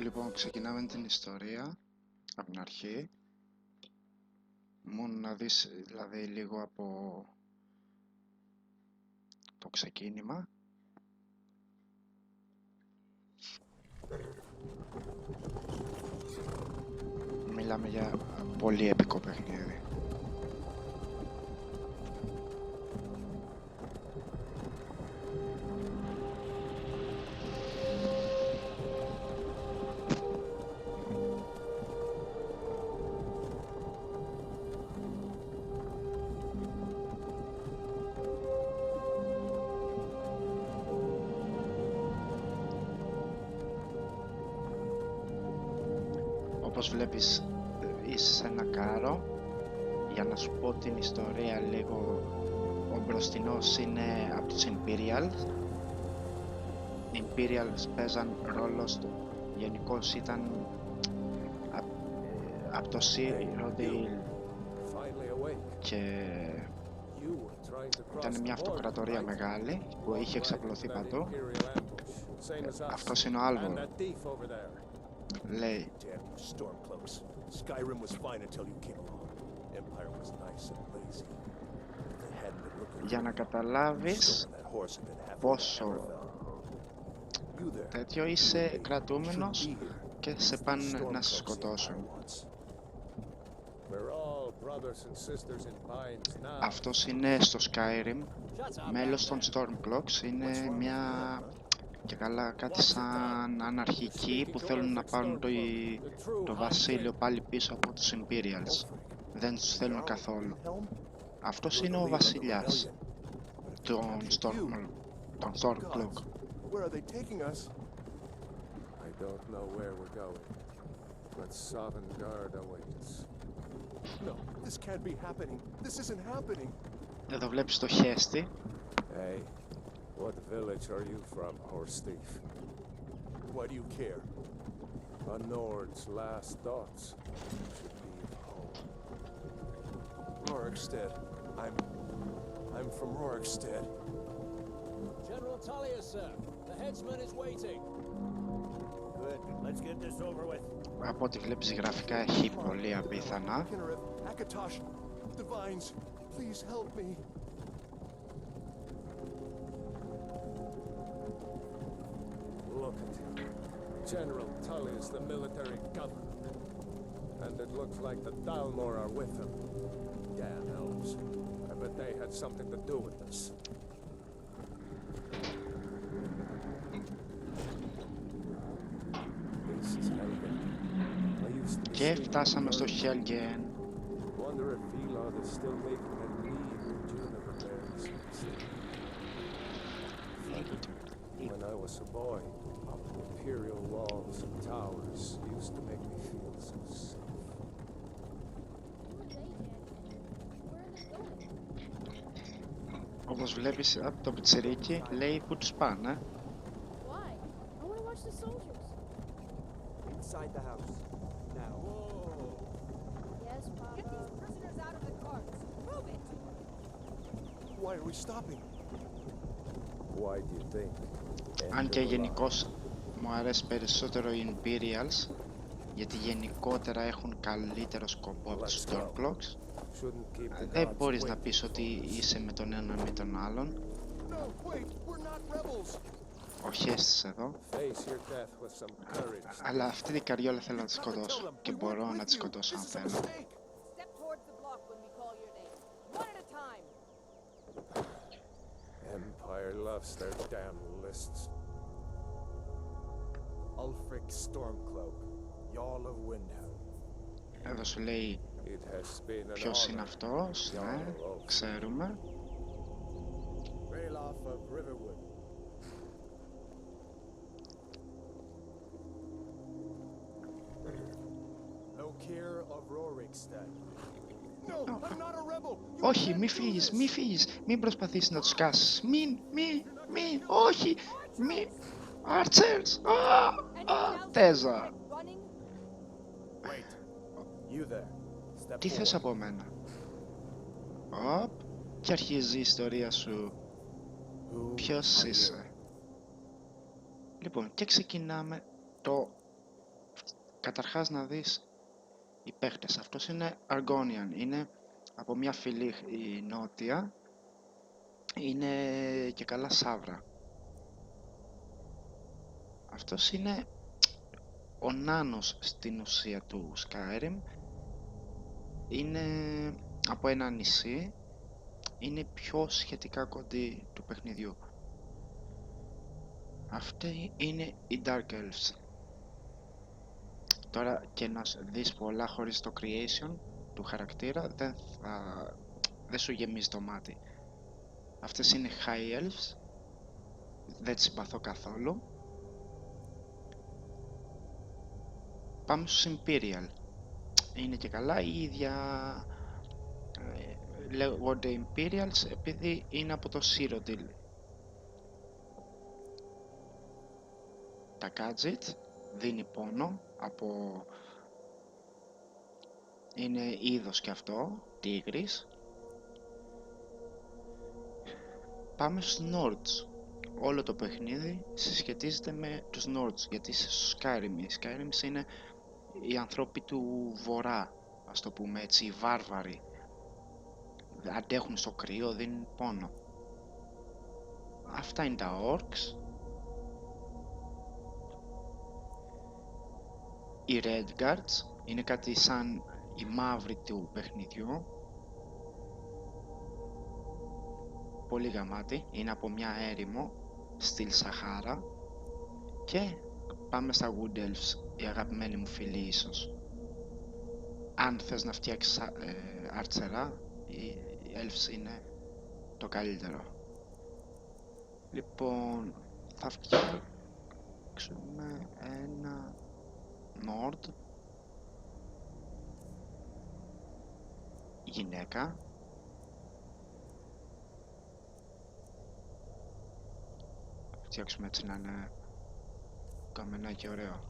Λοιπόν, ξεκινάμε την ιστορία από την αρχή. Μόνο να δεις δηλαδή λίγο από το ξεκίνημα. Μιλάμε για πολύ επικό παιχνίδι. Όπως βλέπεις είσαι σε ένα κάρο. Για να σου πω την ιστορία λίγο, ο μπροστινός είναι από τους Imperials. Οι Imperials παίζαν ρόλο στο... Γενικώς ήταν από το Cyrodiil και ήταν μια αυτοκρατορία μεγάλη που είχε εξαπλωθεί παντού. Αυτός είναι ο Alvor. Λέει για να καταλάβεις πόσο τέτοιο είσαι κρατούμενος και σε πάνε να σε σκοτώσουν. Αυτός είναι στο Skyrim, μέλος των Stormcloaks, είναι μια και καλά κάτι σαν αναρχικοί που θέλουν να πάρουν το βασίλειο πάλι πίσω από τους Imperials. Δεν τους θέλουν καθόλου. Αυτός είναι ο βασιλιάς των Stormcloak. Εδώ βλέπεις το χέστη. What village are you from, horse thief? Why do you care? A Nord's last thoughts should be of home. Rorikstead. I'm from Rorikstead. General Tullius, sir. The headsman is waiting. Good. Let's get this over with. Από ό,τι βλέπεις γραφικά έχει πολύ απίθανα. Akatosh, Divines, please help me. Look at him. General Tullius, the military governor. And it looks like the Dalmor are with him. Damn elves. I bet they had something to do with this. This is Helgen. I used to be Και φτάσαμε στο Helgen. Wonder if Vilod is still making a need for juniper berries. When I was a boy, imperial walls and towers used to make me feel so safe. Όπως βλέπεις από το πιτσιρίκι λέει που τους πάνε. Why? I want to watch the soldiers. Inside the house. Now. Yes, Papa. Get these prisoners out of the carts. Move it! Why are we stopping? Why do you think? Αν και γενικώς μου αρέσει περισσότερο οι Imperials, γιατί γενικότερα έχουν καλύτερο σκοπό από τους Stormcloaks. Δεν μπορείς να πεις ότι είσαι με τον έναν με τον άλλον. Ο Χέστης εδώ. Αλλά αυτή την καριόλα θέλω να τη σκοτώσω και μπορώ να τη σκοτώσω αν θέλω. Step towards the block when we call your name. One at a time. Empire loves their damn lists. Ulfric Stormcloak, Jarl of Windhelm. Εδώ σου λέει ποιος είναι αυτός, ναι, ξέρουμε. Ralof of Riverwood. Lokir of Rorikstead. No, I'm not a rebel. Όχι, μη φύγεις, μην προσπαθήσεις να τους κάσεις. Μην, όχι, μη. Archers, Τέζα. Wait. You there. Step Τι θες από μένα? Οπ, και αρχίζει η ιστορία σου. Ποιος είσαι? Λοιπόν, και ξεκινάμε το Καταρχάς να δεις οι παίχτες. Αυτός είναι Argonian, είναι από μια φυλή η νότια, είναι και καλά σαύρα. Αυτός είναι ο νάνος στην ουσία του Skyrim, είναι από ένα νησί, είναι πιο σχετικά κοντή του παιχνιδιού. Αυτοί είναι οι Dark Elves. Τώρα και να δεις πολλά χωρίς το creation του χαρακτήρα δεν σου γεμίζει το μάτι. Αυτές είναι High Elves, δεν τις συμπαθώ καθόλου. Πάμε στους Imperial. Είναι και καλά η ίδια, λέγονται Imperials επειδή είναι από το Cyrodiil. Τα Gadget δίνει πόνο, είναι είδος και αυτό, τίγρης. Πάμε στους Nords. Όλο το παιχνίδι συσχετίζεται με τους Nords, γιατί είσαι στο Skyrim. Οι Skyrim είναι οι ανθρώποι του βορρά, ας το πούμε έτσι, οι βάρβαροι. Αντέχουν στο κρύο, δίνουν πόνο. Αυτά είναι τα Orcs. Οι Redguards είναι κάτι σαν οι μαύροι του παιχνιδιού. Πολύ γαμάτι, είναι από μια έρημο, στυλ Σαχάρα. Και πάμε στα Wood Elves, η αγαπημένη μου φίλη ίσως. Αν θες να φτιάξεις αρτσερά, οι Elves είναι το καλύτερο. Λοιπόν, θα φτιάξουμε ένα Nord, γυναίκα. Θα φτιάξουμε έτσι να είναι καμενάκι ωραίο.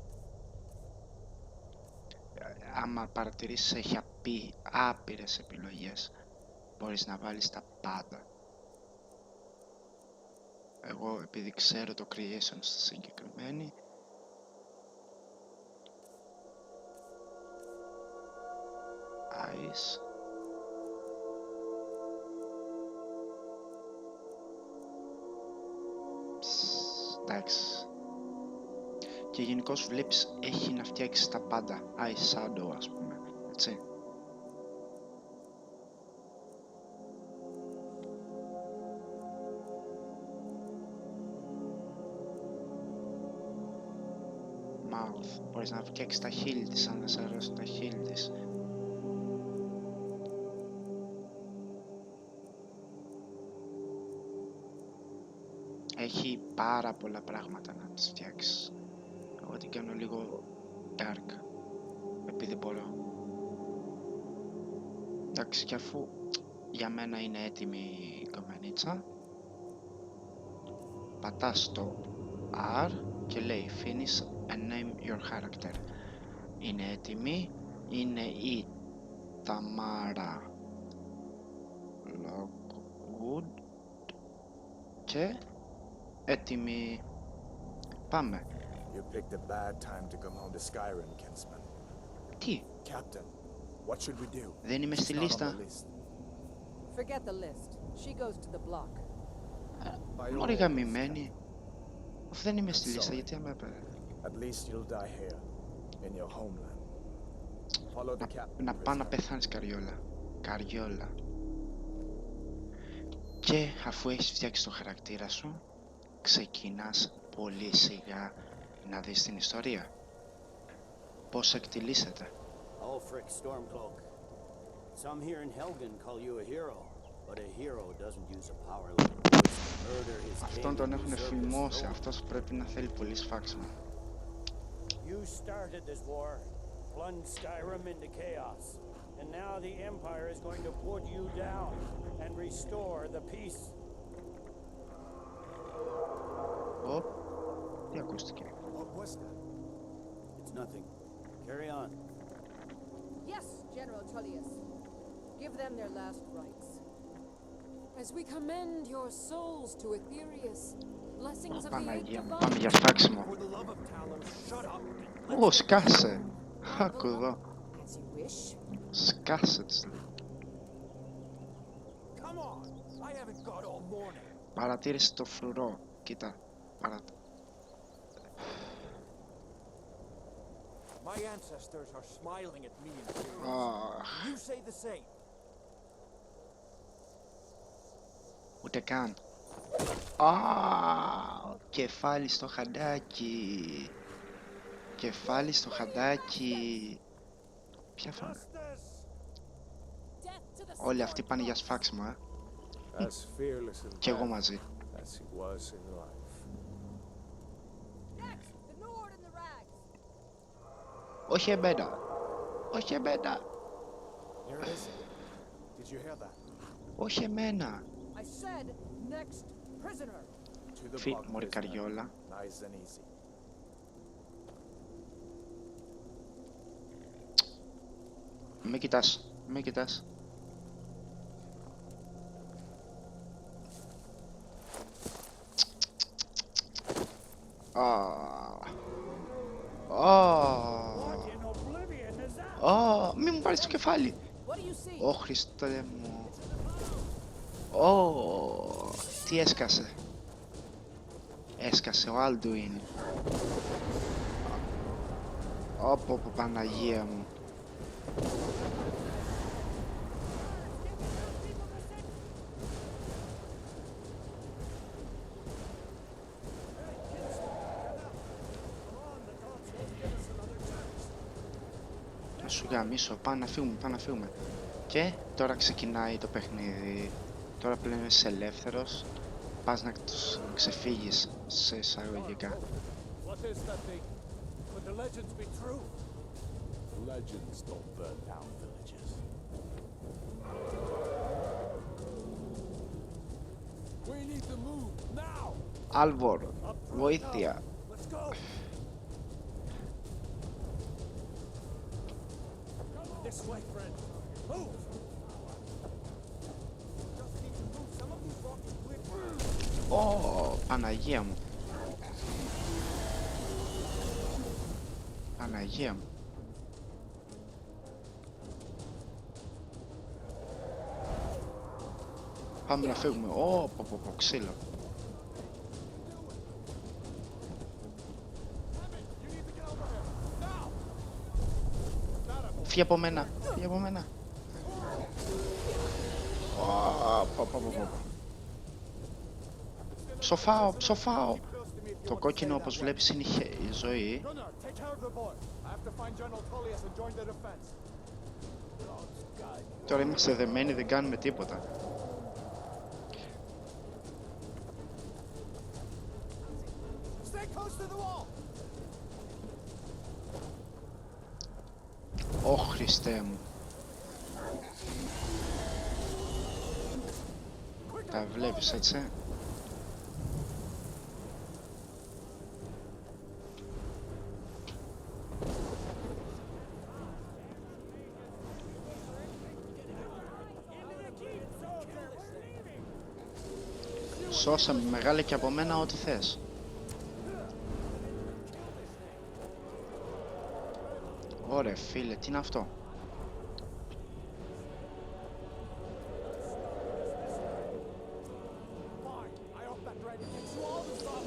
Άμα παρατηρήσεις έχει άπειρες επιλογές. Μπορείς να βάλεις τα πάντα. Εγώ επειδή ξέρω το creation στη συγκεκριμένη, eyes, εντάξει. Και γενικώς βλέπεις έχει να φτιάξεις τα πάντα, eye shadow ας πούμε, έτσι. Mouth, μπορείς να φτιάξεις τα χείλη της αν δεν σε αρέσουν τα χείλη της. Έχει πάρα πολλά πράγματα να τις φτιάξεις. Εγώ την κάνω λίγο dark, επειδή μπορώ. Εντάξει, και αφού για μένα είναι έτοιμη η κομμενίτσα, πατάς το R και λέει finish and name your character. Είναι έτοιμη, είναι η Tamara Lockwood και έτοιμη. Πάμε. You picked a bad time to come home to Skyrim, Kinsman. Τι, Captain, what should we do? δεν είμαι στη She's not on λίστα. the list. Forget the list. She goes to the block. By all Μωρή means, γαμημένη. Αφού δεν είμαι στη λίστα, γιατί άμα At least you'll die here, in your homeland. Follow the captain. να to his πάω να hut. πεθάνεις καριόλα. Καριόλα. Και αφού έχεις φτιάξει το χαρακτήρα σου, ξεκινάς πολύ σιγά να δεις την ιστορία. Πώς εκτιλήσεται. Ulfric Stormcloak. Some here in Helgen call you a hero, but a hero doesn't use a power like yours to murder his Αυτόν king τον and έχουν usurp his φημώσει, throne. αυτός πρέπει να θέλει πολύ σφάξιμο. You started this war, plunged Skyrim into chaos, and now the Empire is going to put you down and restore the peace. Οπ, τι ακούστηκε. What was that? It's nothing. Carry on. Yes, General Tullius. Give them their last rites. As we commend your souls to Aetherius, blessings of the eighth Παναγία μου, divine. πάμε για σφάξιμο. For the love of Talos, shut up. Ω, σκάσε. Άκου εδώ. As you wish. Σκάσε τις. Come on! I haven't got all morning. Παρατήρησε το φρουρό. Κοίτα. My ancestors are smiling at me in fear. Αχ, You say the same. ούτε καν. Α, κεφάλι στο χαντάκι. Κεφάλι στο χαντάκι. Ποια φάμε. Όλοι αυτοί πάνε για σφάξιμο, As fearless in Κι εγώ battle μαζί. as he was in life. Next, the Nord and the Rags. Όχι εμένα. Όχι εμένα. Here it is. Did you hear that? Όχι εμένα. I said next prisoner. To the Φύγε, bug, μωρή prisoner. καριόλα. Nice and easy. Μη κοιτάς. Μη κοιτάς. In oblivion, is that? Μη μου πάρεις το κεφάλι. What do you see? Ω Χριστέ μου. Ω, τι έσκασε. Έσκασε ο Alduin. Όπο, Παναγία μου. Να σου γαμίσω, πάμε να φύγουμε, πάμε να φύγουμε. Και τώρα ξεκινάει το παιχνίδι. Τώρα πλέον είσαι ελεύθερος. Πας να τους ξεφύγεις σε εισαγωγικά. What is that thing? Could the legends be true? Legends don't burn down villages. We need to move now. Άλβορ, βοήθεια. Let's go. This way, friend. Move. Just need to move some of these rocky cliffs. Ω, Παναγία μου. Παναγία μου. Πάμε να φύγουμε. Ω, ξύλο. Φύγε από μένα. Φύγε από μένα. Ω, Ψοφάω, ψοφάω. Το κόκκινο όπως βλέπεις είναι η ζωή. Gunnar, take care of the boy. I have to find General Tullius and join the defense. Τώρα είμαστε δεμένοι, δεν κάνουμε τίποτα. Stay close to the wall. Ω Χριστέ μου. Τα βλέπεις έτσι. Σώσε με, μεγάλε και από μένα ό,τι θες. Ωραία φίλε, τι είναι αυτό.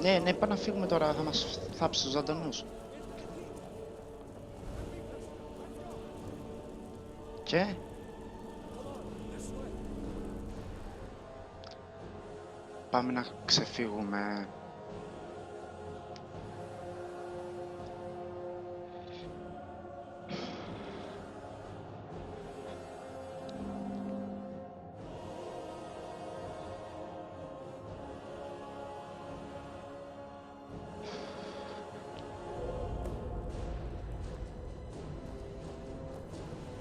Ναι, ναι, πάμε να φύγουμε τώρα, θα μας θάψει τους ζωντανούς. Και... πάμε να ξεφύγουμε.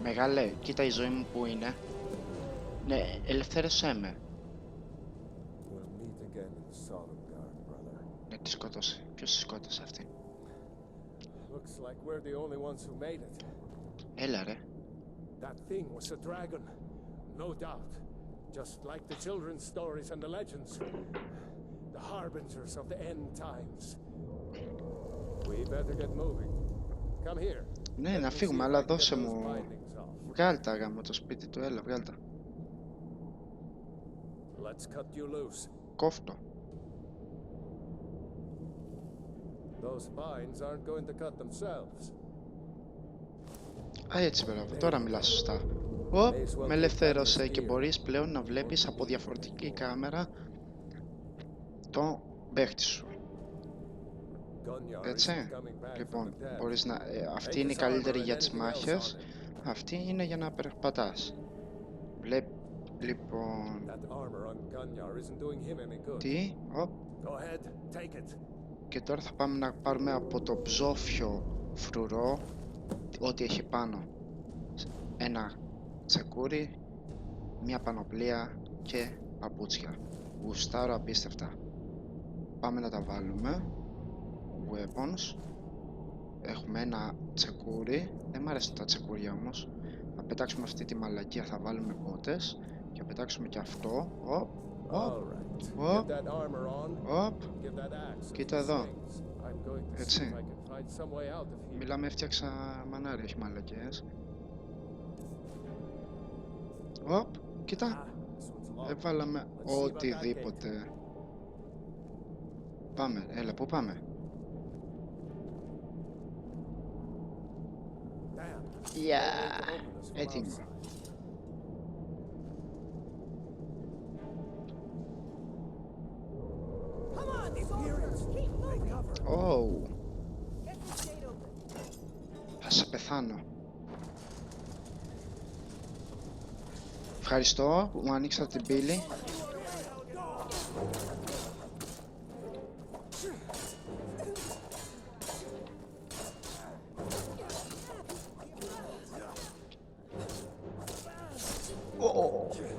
Μεγάλε, κοίτα η ζωή μου που είναι. Ναι, ελευθέρωσέ με. We'll meet again in Sodemgarth, brother. Ναι, τη σκότωσε. Ποιος τη σκότωσε αυτή. Looks like we're the only ones who made it. Έλα ρε. That thing was a dragon, no doubt. Just like the children's stories and the legends. The harbingers of the end times. We better get moving. Come here. Ναι, Let να me see φύγουμε, if αλλά I can get δώσε those μου. bindings off. Βγάλ' τα γάμο το σπίτι του, έλα, βγάλ' τα. Let's cut you loose. Κόφτο. Those binds aren't going to cut themselves. Α, έτσι μπράβο, τώρα μιλάς σωστά. Οπ, με ελευθέρωσε και μπορείς πλέον να βλέπεις από διαφορετική κάμερα το παίχτη σου. Gunyar Έτσι, isn't coming back λοιπόν, from the dead. μπορείς να... αυτή είναι η καλύτερη για τις μάχες, αυτή είναι για να περπατάς. Λοιπόν, That armor on Gunyar isn't doing him any good. τι, οπ, Go ahead, take it. και τώρα θα πάμε να πάρουμε από το ψόφιο φρουρό ό,τι έχει πάνω. Ένα τσεκούρι, μια πανοπλία και παπούτσια. Γουστάρω απίστευτα. Πάμε να τα βάλουμε. Weapons. Έχουμε ένα τσεκούρι. Δεν μ' αρέσουν τα τσεκούρια όμως. Θα πετάξουμε αυτή τη μαλακία, θα βάλουμε μπότες. Και θα πετάξουμε και αυτό. Οπ, οπ, Alright. οπ, Get that armor on. οπ. Give that axe. Κοίτα some εδώ. slings. I'm going to see Έτσι. if I can find some way out of here. Μιλάμε, έφτιαξα μανάρι, όχι μαλακίες. Οπ, κοίτα. Ah, this one's locked. Έβαλαμε Let's see about that οτιδήποτε. Πάμε, έλα, πού πάμε? Damn. Yeah, έτοιμο. Come on, soldiers! Keep moving! Ωου, Get this gate open. θα σε πεθάνω. Ευχαριστώ που μου ανοίξατε την πύλη.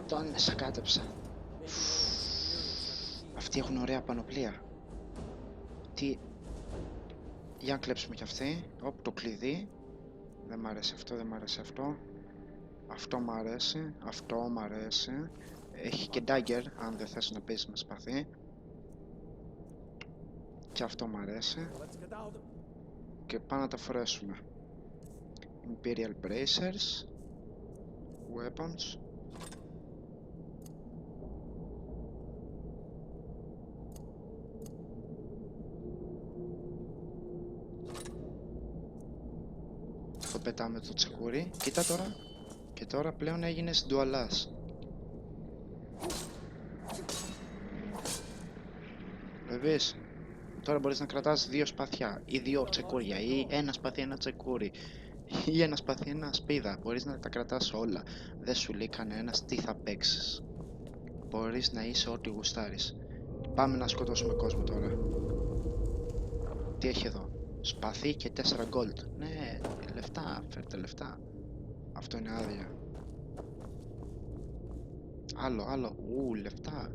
Τον σακάτεψα. Αυτοί έχουν ωραία πανοπλία. Τι... Για να κλέψουμε κι αυτή. Οπ, το κλειδί. Δεν μ' αρέσει αυτό, δεν μ' αρέσει αυτό. Αυτό μ' αρέσει, αυτό μ' αρέσει. Έχει και dagger, αν δεν θες να παίζεις με σπαθί. Και αυτό μ' αρέσει. Let's get out of Και πάμε να τα φορέσουμε. Imperial Bracers. Weapons. Το πετάμε το τσεκούρι. Κοίτα τώρα. Και τώρα πλέον έγινες ντουαλάς. Βλέπεις. Τώρα μπορείς να κρατάς 2 σπαθιά ή 2 τσεκούρια ή ένα σπαθί, ένα τσεκούρι ή ένα σπαθί, ένα σπίδα. Μπορείς να τα κρατάς όλα. Δεν σου λέει κανένας τι θα παίξεις. Μπορείς να είσαι ό,τι γουστάρεις. Πάμε να σκοτώσουμε κόσμο τώρα. Τι έχει εδώ? Σπαθί και 4 gold. Ναι, λεφτά, φέρτε λεφτά. Αυτό είναι άδεια. Άλλο. Λεφτά.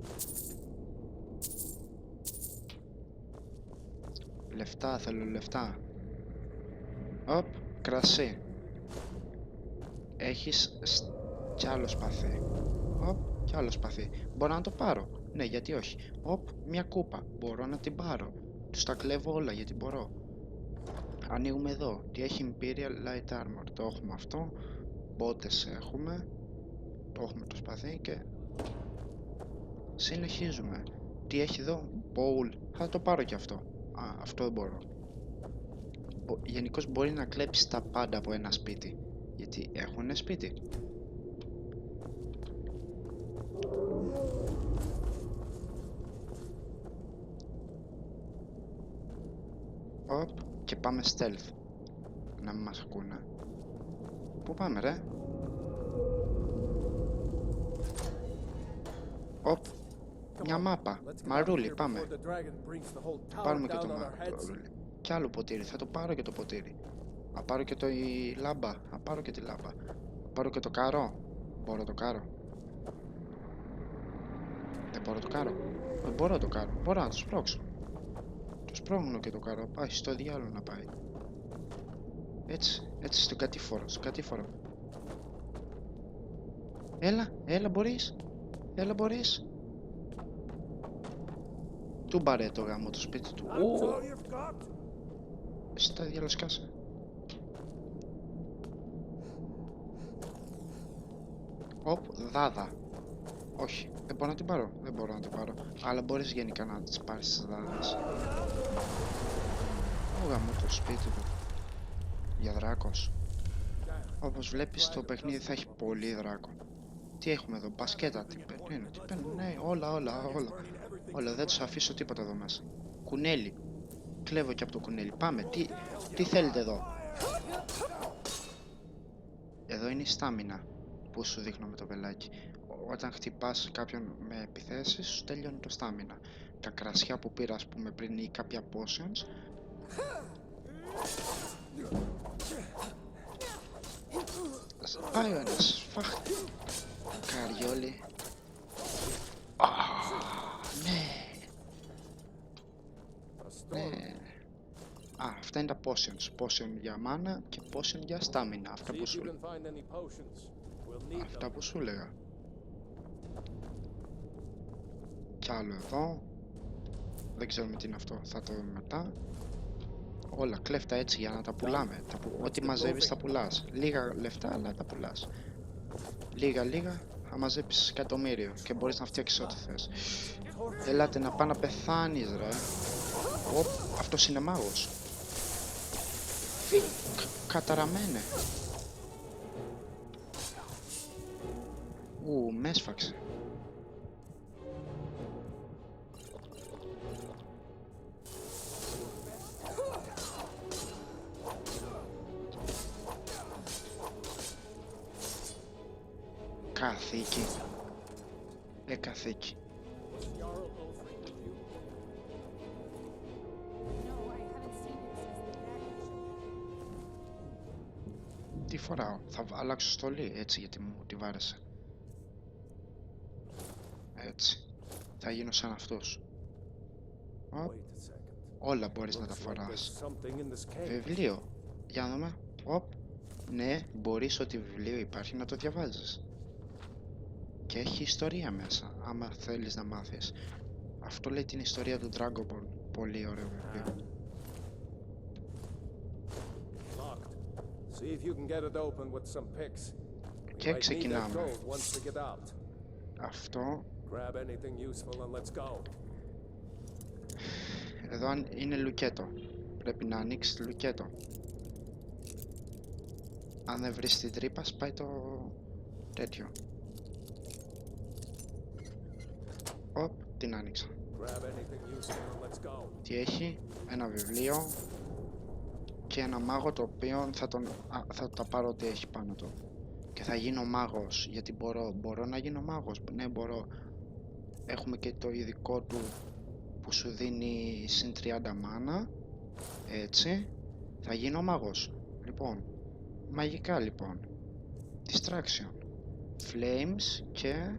Λεφτά, θέλω λεφτά. Οπ, κρασί. Έχεις κι άλλο σπαθί. Οπ, κι άλλο σπαθί. Μπορώ να το πάρω. Ναι, γιατί όχι. Οπ, μια κούπα. Μπορώ να την πάρω. Τους τα κλέβω όλα γιατί μπορώ. Ανοίγουμε εδώ. Τι έχει? Imperial Light Armor. Το έχουμε αυτό. Μπότες έχουμε. Το έχουμε το σπαθί και... συνεχίζουμε. Τι έχει εδώ? Bowl. Θα το πάρω κι αυτό. Α, αυτό δεν μπορώ. Γενικώς μπορεί να κλέψεις τα πάντα από ένα σπίτι. Γιατί έχουν σπίτι. Οπ, και πάμε stealth. Να μην μας ακούνε. Πού πάμε ρε? Οπ, μια μάπα. Μαρούλι, πάμε. Πάρουμε και το μαρούλι. Κι άλλο ποτήρι, θα το πάρω και το ποτήρι. Θα πάρω και η λάμπα. Θα πάρω και τη λάμπα. Θα πάρω και το κάρο. Μπορώ το κάρο? Δεν μπορώ το κάρο. Δεν μπορώ το κάρο. Μπορώ να το σπρώξω. Το σπρώχνω και το κάρο. Πάει στο διάλογο να πάει. Έτσι στον κατήφορο. Έλα μπορείς. Του μπαρέ το γάμο το σπίτι του. Στα διαλοσκάσε. Οπ, δάδα. Όχι, δεν μπορώ να την πάρω. Δεν μπορώ να την πάρω. Αλλά μπορείς γενικά να τις πάρεις τις δάδες. Ω γαμώ το σπίτι του. Για δράκος. Όπως βλέπεις το παιχνίδι θα έχει πολύ δράκο. Τι έχουμε εδώ, μπασκέτα, τι παίρνει, ναι, όλα, δεν τους αφήσω τίποτα εδώ μέσα. Κουνέλι, κλέβω και από το κουνέλι, πάμε, τι θέλετε εδώ. Εδώ είναι η στάμινα που σου δείχνω με το βελάκι. Όταν χτυπάς κάποιον με επιθέσεις, σου τελειώνει το στάμινα. Τα κρασιά που πήρα, ας πούμε, πριν ή κάποια potions. Πάει ο ένας, φαχ. Καριόλι. Ναι. Ναι. Αυτά είναι τα potions. Potion για mana και potion για stamina. Αυτά που σου έλεγα. Κι άλλο εδώ. Δεν ξέρουμε τι είναι αυτό. Θα το δούμε μετά. Όλα κλέφτα έτσι για να τα πουλάμε. Ό,τι μαζεύεις τα πουλάς. Λίγα λεφτά αλλά τα πουλάς. Λίγα θα μαζέψεις εκατομμύριο και μπορείς να φτιάξεις ό,τι θες. Ελάτε να πάει να πεθάνεις ρε. Αυτός είναι μάγος. Καταραμένε. Με έσφαξε. Καθήκη. Καθήκη. Τι φοράω, θα αλλάξω στολή έτσι γιατί μου τη βάρεσε. Έτσι. Θα γίνω σαν αυτός. Όλα μπορείς να τα φοράς. Βιβλίο. Για να δούμε. Ναι, μπορείς ότι βιβλίο υπάρχει να το διαβάζεις. Και έχει ιστορία μέσα, άμα θέλεις να μάθεις. Αυτό λέει την ιστορία του Dragon Ball. Πολύ ωραίο βιβλίο. Και ξεκινάμε. Αυτό. Εδώ είναι λουκέτο. Πρέπει να ανοίξεις λουκέτο. Αν δεν βρεις την τρύπα, σπάει το τέτοιο. Την άνοιξα. Τι έχει? Ένα βιβλίο και ένα μάγο το οποίο θα τα πάρω ό,τι έχει πάνω του. Και θα γίνω μάγος, γιατί μπορώ να γίνω μάγος. Ναι, μπορώ. Έχουμε και το ειδικό του που σου δίνει συν 30 μάνα. Έτσι. Θα γίνω μάγος. Λοιπόν, μαγικά λοιπόν. Distraction. Flames και...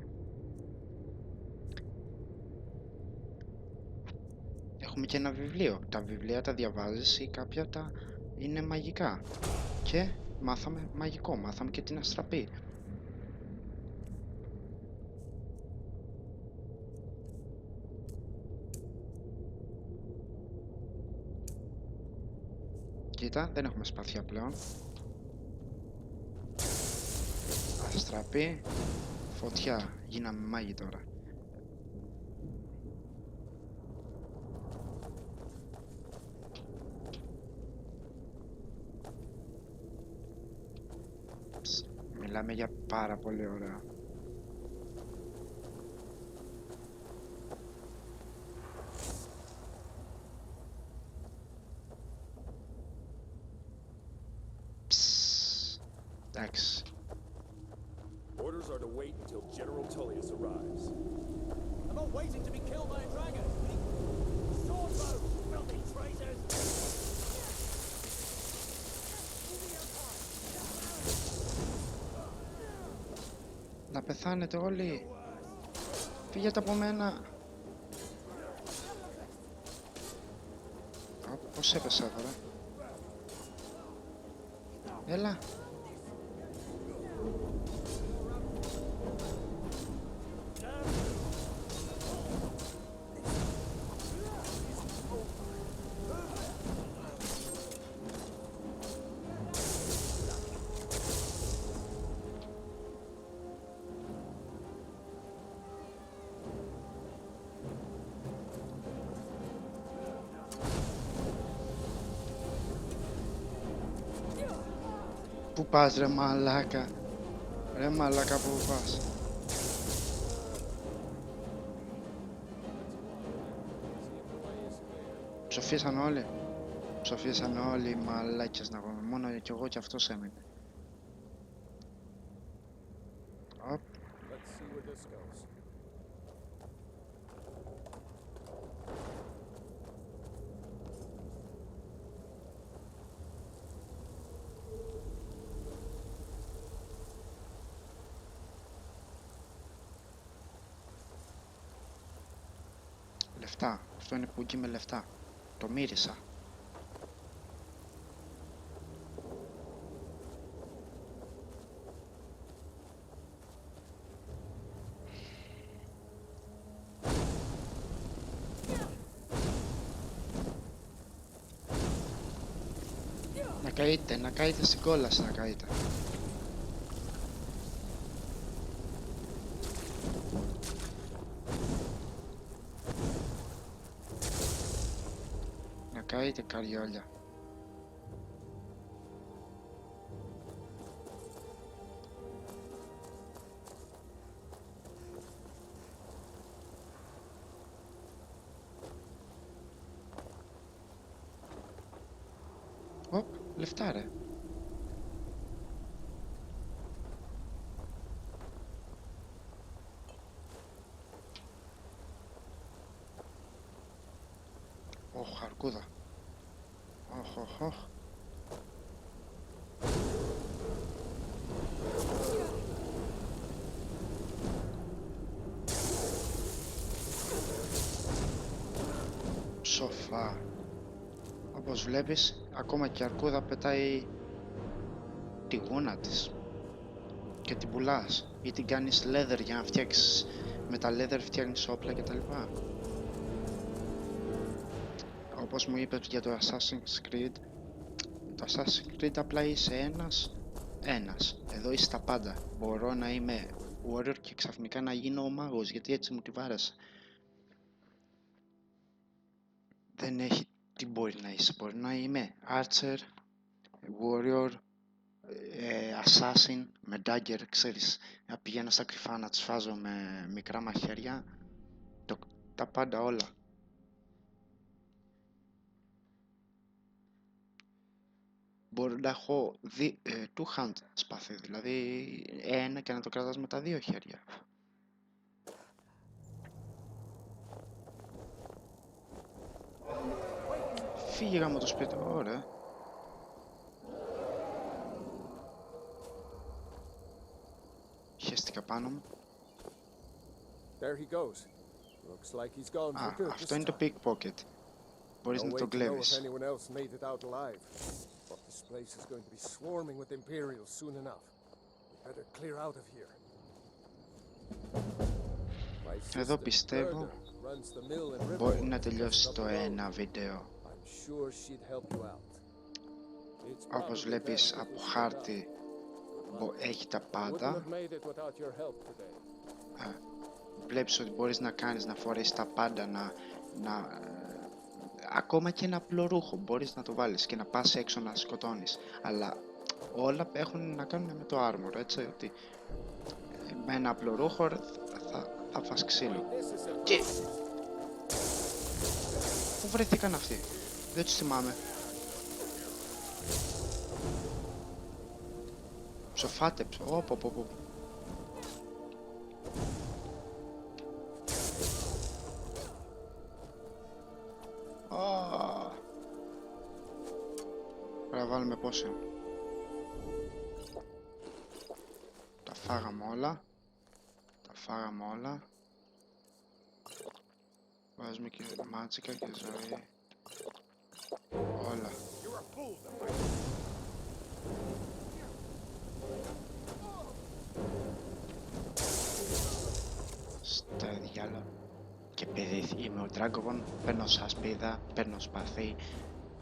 Έχουμε και ένα βιβλίο. Τα βιβλία τα διαβάζεις ή κάποια τα είναι μαγικά. Και μάθαμε μαγικό. Μάθαμε και την αστραπή. Κοίτα, δεν έχουμε σπαθιά πλέον. Αστραπή. Φωτιά. Γίναμε μάγοι τώρα. Μιλάμε για πάρα πολύ ωραία. Εντάξει. Orders are to wait until General Tullius arrives. I'm not waiting to be killed by a dragon. Swordbow, filthy traitors! Να πεθάνετε όλοι. Φύγετε από μένα. Πώς έπεσα τώρα. Έλα. Πού πας ρε μαλάκα? Ρε μαλάκα, πού πας? Ψοφίσαν όλοι. Ψοφίσαν όλοι οι μαλάκες να πούμε. Μόνο κι εγώ κι αυτός έμεινε. Οπ. Let's see where this goes. Λεφτά. Αυτό είναι που με λεφτά. Το μύρισα. Να καείτε στην κόλαση, να καείτε. Να καείτε καριόλια. Οπ, λεφτά ρε. Ωχ, αρκούδα. Ωχ, ωχ, ωχ. Σοφά. Όπως βλέπεις, ακόμα και η αρκούδα πετάει τη γούνα της και την πουλάς ή την κάνεις leather για να φτιάξεις, με τα leather φτιάχνεις όπλα κτλ. Όπως μου είπες για το Assassin's Creed, το Assassin's Creed απλά είσαι ένας. Εδώ είσαι τα πάντα. Μπορώ να είμαι warrior και ξαφνικά να γίνω ο μάγος, γιατί έτσι μου τη βάρεσε. Δεν έχει τι μπορεί να είσαι. Μπορεί να είμαι archer, warrior, assassin, με dagger, ξέρεις, να πηγαίνω στα κρυφά να τους φάζω με μικρά μαχαίρια, τα πάντα όλα. Μπορώ να έχω two hand σπαθί, δηλαδή ένα και να το κρατάς με τα δύο χέρια. Φύγε γάμο το σπίτι, ωραία. Χέστηκα πάνω μου. There he goes. Looks like he's gone for good. Αυτό είναι το pickpocket. Μπορείς να το κλέβεις. Anyone else made it out alive. But this place is going to be swarming with Imperials soon enough. We better clear out of here. Εδώ πιστεύω μπορεί να τελειώσει το ένα βίντεο. Όπως βλέπεις από χάρτη έχει τα πάντα. Βλέπεις ότι μπορείς να κάνεις, να φορέσεις τα πάντα, ακόμα και ένα απλό ρούχο μπορείς να το βάλεις και να πας έξω να σκοτώνεις. Αλλά όλα έχουν να κάνουν με το armor, έτσι, ότι με ένα απλό ρούχο θα φας ξύλο. Και... πού βρεθήκαν αυτοί? Δεν τους θυμάμαι. Ψοφάτε, οπ. Πρέπει να βάλουμε πόσο. Τα φάγαμε όλα. Βάζουμε και μάτσικα και ζωή. Όλα. Στα διάλα. Και επειδή είμαι ο Dragon, παίρνω σασπίδα, παίρνω σπαθί,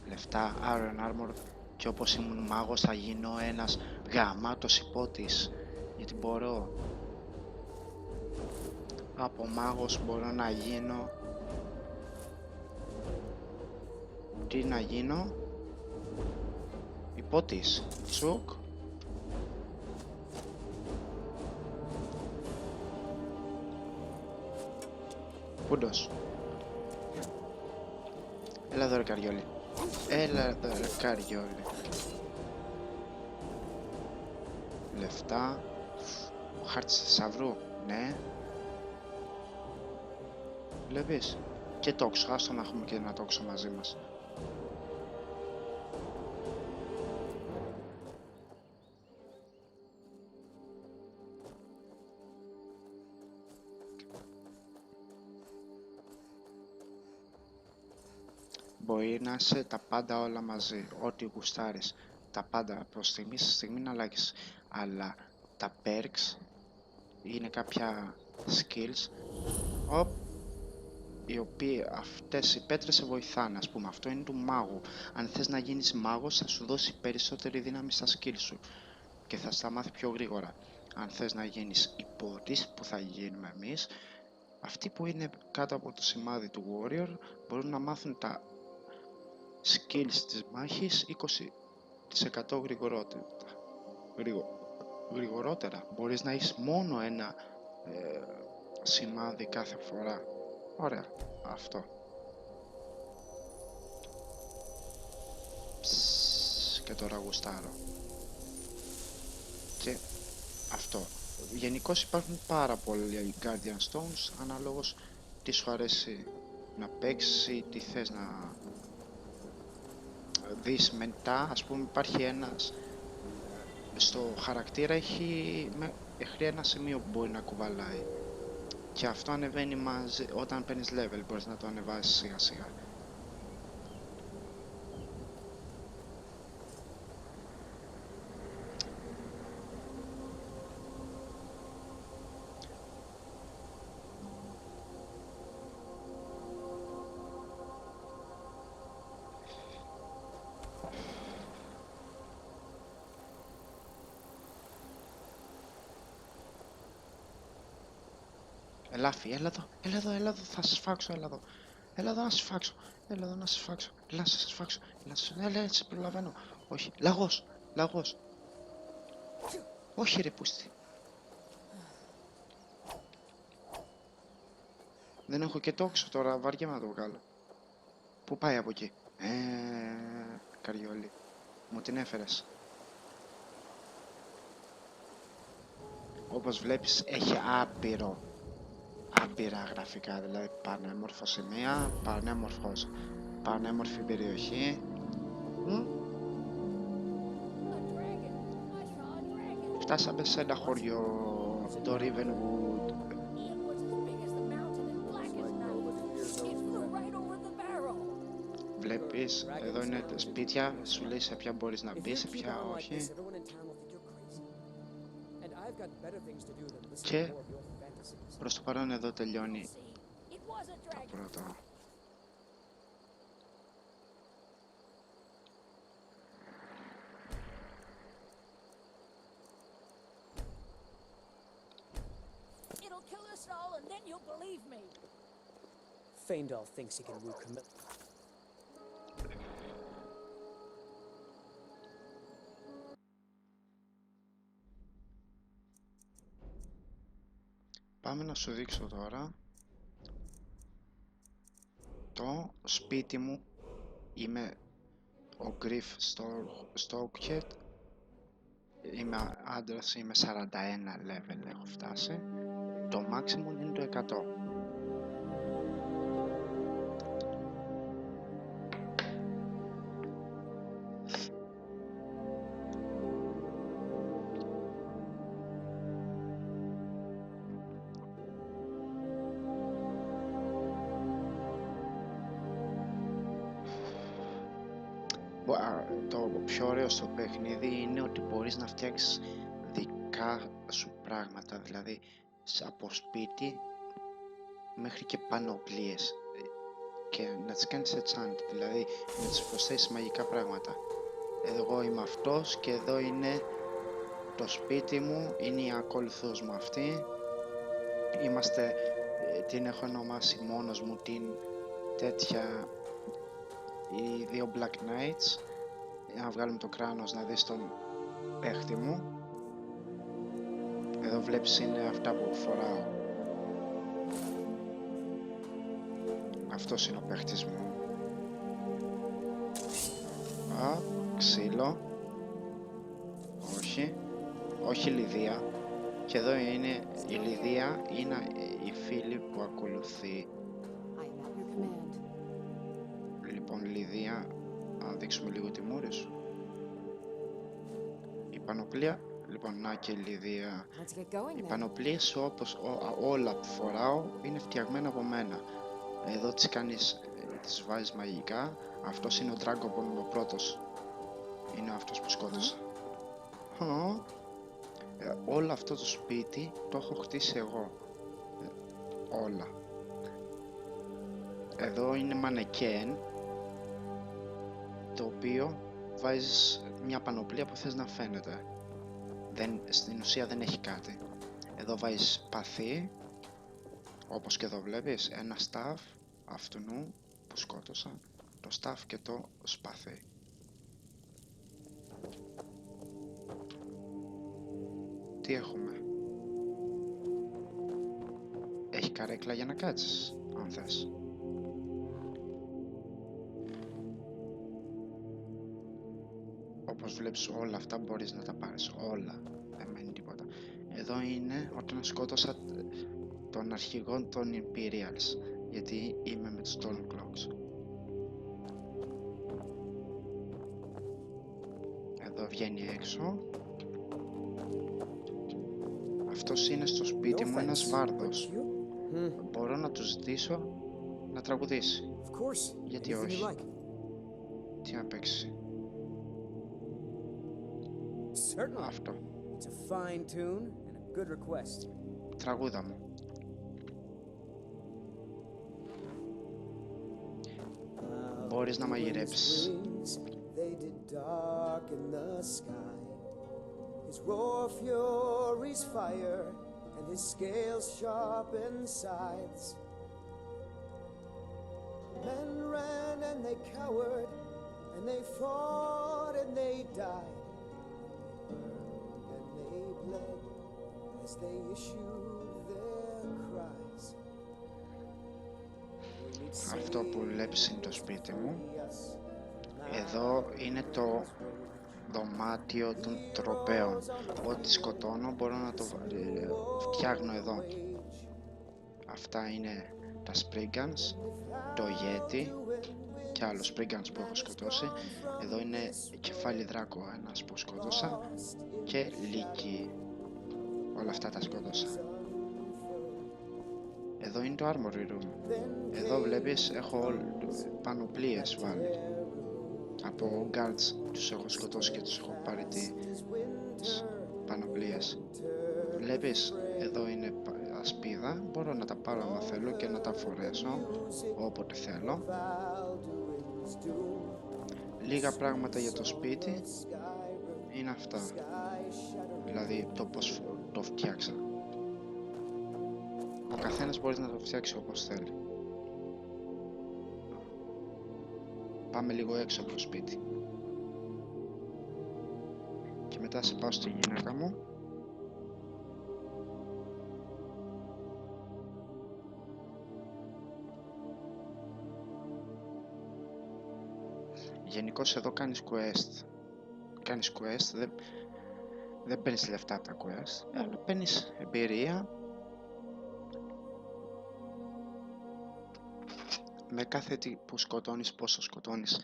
λεφτά, iron armor, και όπως ήμουν μάγος θα γίνω ένας γαμάτος υπότης, γιατί μπορώ. Από μάγος μπορώ να γίνω... τι να γίνω? Υπότης. Τσουκ. Πούντος. Έλα εδώ ρε καριόλι. Έλα εδώ ρε καριόλι. Λεφτά. Χάρτης θησαυρού. Ναι. Βλέπεις. Και τόξο. Άστο να έχουμε και ένα τόξο μαζί μας. Μπορεί να είσαι τα πάντα όλα μαζί, ό,τι γουστάρεις, τα πάντα προς στιγμή σε στιγμή να αλλάξεις, αλλά τα perks είναι κάποια skills οι οποίοι αυτές οι πέτρες σε βοηθάνε, ας πούμε. Αυτό είναι του μάγου. Αν θες να γίνεις μάγος θα σου δώσει περισσότερη δύναμη στα skills σου και θα στα μάθει πιο γρήγορα. Αν θες να γίνεις υπότης, που θα γίνουμε εμείς, αυτοί που είναι κάτω από το σημάδι του warrior μπορούν να μάθουν τα skills της μάχης 20% γρηγορότερα. Μπορείς να έχεις μόνο ένα σημάδι κάθε φορά. Ωραία, αυτό. Και τώρα γουστάρω. Και αυτό. Γενικώς υπάρχουν πάρα πολλοί Guardian Stones, ανάλογος τι σου αρέσει να παίξεις ή τι θες να δεις μετά. Ας πούμε υπάρχει ένας στο χαρακτήρα έχει ένα σημείο που μπορεί να κουβαλάει και αυτό ανεβαίνει μαζί όταν παίρνεις level, μπορείς να το ανεβάσεις σιγά σιγά. Ελάφι, έλα εδώ, θα σας φάξω, έλα εδώ να σας φάξω, έλα έτσι προλαβαίνω, όχι, λαγός, όχι ρε πούστη. Δεν έχω και τόξο τώρα, βαριέμαι να το βγάλω. Πού πάει από εκεί, καριόλι, μου την έφερες. Όπως βλέπεις έχει άπειρα γραφικά, δηλαδή πανέμορφο σημεία, πανέμορφη περιοχή. Φτάσαμε σε ένα χωριό, το Rivenwood. Βλέπεις, εδώ είναι τα σπίτια, σου λέει σε ποια μπορείς να μπεις, σε ποια όχι. Και προς το παρόν εδώ τελειώνει το πρώτο. Faendal thinks he can woo Camilla. Πάμε να σου δείξω τώρα το σπίτι μου. Είμαι ο Griff Stokehead. Είμαι άντρας, είμαι 41 level έχω φτάσει. Το maximum είναι το 100. Το πιο ωραίο στο παιχνίδι είναι ότι μπορείς να φτιάξεις δικά σου πράγματα, δηλαδή από σπίτι μέχρι και πανοπλίες και να τις κάνεις enchant, δηλαδή να τις προσθέσεις μαγικά πράγματα. Εγώ είμαι αυτός και εδώ είναι το σπίτι μου, είναι η ακόλουθος μου αυτή. Είμαστε, την έχω ονομάσει μόνος μου, την τέτοια, οι δύο Black Knights. Για να βγάλουμε το κράνος να δεις τον παίχτη μου. Εδώ βλέπεις είναι αυτά που φοράω. Αυτός είναι ο παίχτης μου. Α, ξύλο. Όχι. Όχι Λιδία. Και εδώ είναι η Λιδία, είναι η φίλη που ακολουθεί. I am at your command. Λοιπόν, Λιδία, να δείξουμε λίγο τη μούρη σου. Η πανοπλία, λοιπόν, να και η Λιδία. Let's get going Οι then. πανοπλίες όπως όλα που φοράω είναι φτιαγμένα από μένα. Εδώ τις κάνεις, τις βάζεις μαγικά. Αυτός είναι ο Dragonborn ο πρώτος. Είναι αυτός που σκότωσα. Όλο αυτό το σπίτι το έχω χτίσει εγώ. Όλα. Εδώ είναι μανεκέν, το οποίο βάζεις μια πανοπλία που θες να φαίνεται. Στην ουσία δεν έχει κάτι. Εδώ βάζεις παθή, όπως και εδώ βλέπεις, ένα staff αυτού που σκότωσα, το staff και το σπαθί. Τι έχουμε? Έχει καρέκλα για να κάτσεις, αν θες. Όπως βλέπεις όλα αυτά μπορείς να τα πάρεις, όλα, δεν μένει τίποτα. Εδώ είναι όταν σκότωσα τον αρχηγό των Imperials, γιατί είμαι με τους Stormcloaks. Εδώ βγαίνει έξω. Αυτός είναι στο σπίτι μου ένας βάρδος. Μπορώ να του ζητήσω να τραγουδήσει. Of course. Γιατί Anything you όχι? like. Τι να παίξει? Certainly. Αυτό. It's a fine tune and a good request. Τραγούδα μου. Μπορείς να μαγειρέψεις. They did darken the sky. His roar furies fire, and his scales sharpen scythes. Men ran and they cowered, and they fought and they died. And they bled as they issued their cries. Αυτό που βλέπεις είναι το σπίτι μου. Εδώ είναι το δωμάτιο των τροπέων. Ό,τι σκοτώνω μπορώ να το φτιάχνω εδώ. Αυτά είναι τα Spriggans, το Yeti και άλλο Spriggans που έχω σκοτώσει. Εδώ είναι κεφάλι δράκο ένας που σκότωσα και λύκη. Όλα αυτά τα σκότωσα. Εδώ είναι το Armory Room. Εδώ βλέπεις έχω πανοπλίες βάλει. Από guards τους έχω σκοτώσει και τους έχω πάρει τις πανοπλίες. Βλέπεις, εδώ είναι ασπίδα, μπορώ να τα πάρω άμα θέλω και να τα φορέσω όποτε θέλω. Λίγα πράγματα για το σπίτι είναι αυτά. Δηλαδή το πώς το φτιάξα. Ο καθένας μπορεί να το φτιάξει όπως θέλει. Πάμε λίγο έξω από το σπίτι. Και μετά σε πάω στη γυναίκα μου. Γενικώς εδώ κάνεις quest. Κάνεις quest, δεν παίρνεις λεφτά από τα quest, αλλά παίρνεις εμπειρία. Με κάθε τι που σκοτώνεις, πόσο σκοτώνεις,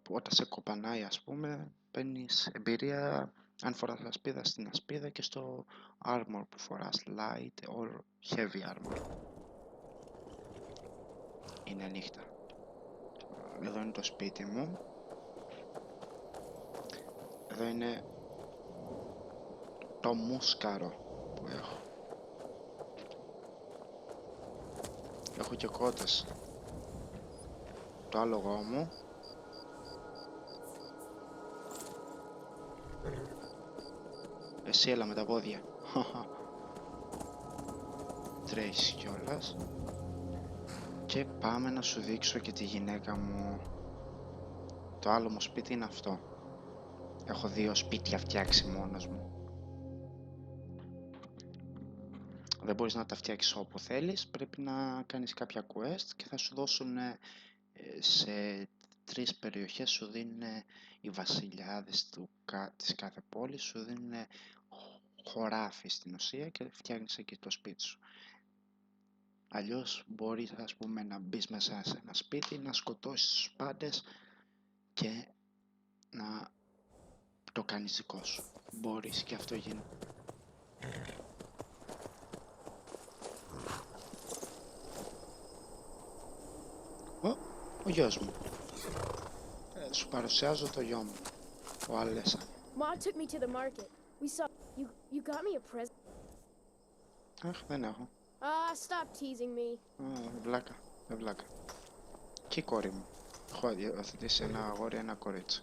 όταν σε κοπανάει ας πούμε, παίρνεις εμπειρία αν φοράς ασπίδα στην ασπίδα και στο armor που φοράς, light or heavy armor. Είναι νύχτα. Εδώ είναι το σπίτι μου. Εδώ είναι το μουσκάρο που έχω. Έχω και κότες. Το άλογο μου. Εσύ έλα με τα πόδια. Τρέχεις κιόλας. Και πάμε να σου δείξω και τη γυναίκα μου. Το άλλο μου σπίτι είναι αυτό. Έχω 2 σπίτια φτιάξει μόνος μου. Δεν μπορείς να τα φτιάξεις όπου θέλεις, πρέπει να κάνεις κάποια quest και θα σου δώσουν σε 3 περιοχές, σου δίνουν οι βασιλιάδες της κάθε πόλης, σου δίνουν χωράφι στην ουσία και φτιάχνεις εκεί το σπίτι σου. Αλλιώς μπορείς, ας πούμε, να μπεις μέσα σε ένα σπίτι, να σκοτώσεις τους πάντες και να το κάνεις δικό σου. Μπορείς και αυτό γίνεται. Ο γιος μου. Σου παρουσιάζω το γιο μου, ο Αλέσσα. Ma took me to the market. We saw you got me a present. Αχ, δεν έχω. Stop teasing me. Βλάκα, δεν βλάκα. Και η κόρη μου. Έχω υιοθετήσει ένα αγόρι, ένα κορίτσι.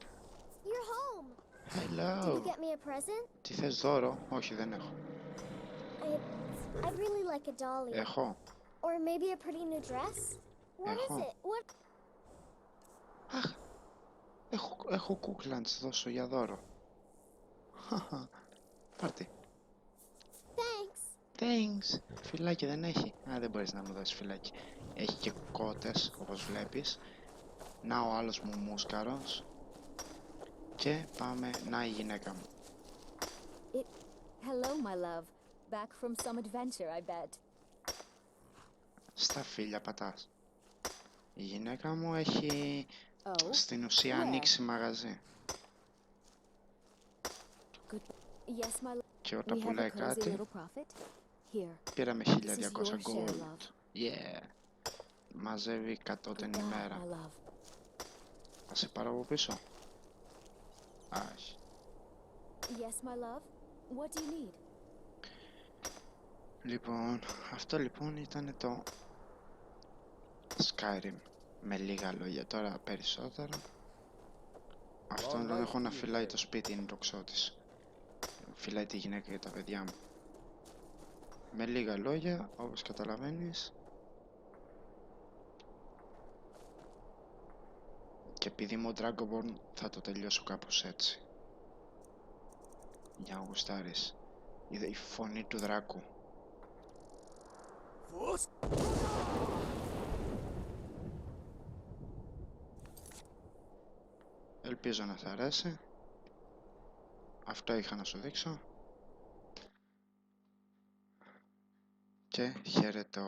You're home. Hello. Did you get me a present? Τι θες, δώρο? Όχι, δεν έχω. I really like a dolly. Έχω. Or maybe a pretty new dress? What is it? What? Αχ, έχω κούκλα να της δώσω για δώρο. Πάρτι. Thanks. Φυλάκι δεν έχει. Δεν μπορείς να μου δώσεις φυλάκι. Έχει και κότες, όπως βλέπεις. Να ο άλλος μου μούσκαρος. Και πάμε, να η γυναίκα μου. Hello, my love. Back from some adventure, I bet. Στα φίλια πατάς. Η γυναίκα μου έχει στην ουσία ανοίξει μαγαζί. Yes, my love. Και όταν πουλάει κάτι, πήραμε 1200 gold. Yeah. Μαζεύει 100 την ημέρα. Θα σε πάρω από πίσω. Άχι. Yes, my love. What do you need? Λοιπόν, αυτό λοιπόν ήταν το Skyrim. Με λίγα λόγια, τώρα περισσότερο. Αυτόν τον έχω να φυλάει το σπίτι, είναι το ξώτης. Φυλάει τη γυναίκα και τα παιδιά μου. Με λίγα λόγια, όπως καταλαβαίνεις. Και επειδή είμαι ο Dragonborn θα το τελειώσω κάπως έτσι. Για να γουστάρεις. Η φωνή του δράκου. Ελπίζω να σ' αρέσει. Αυτό είχα να σου δείξω. Και χαίρετο.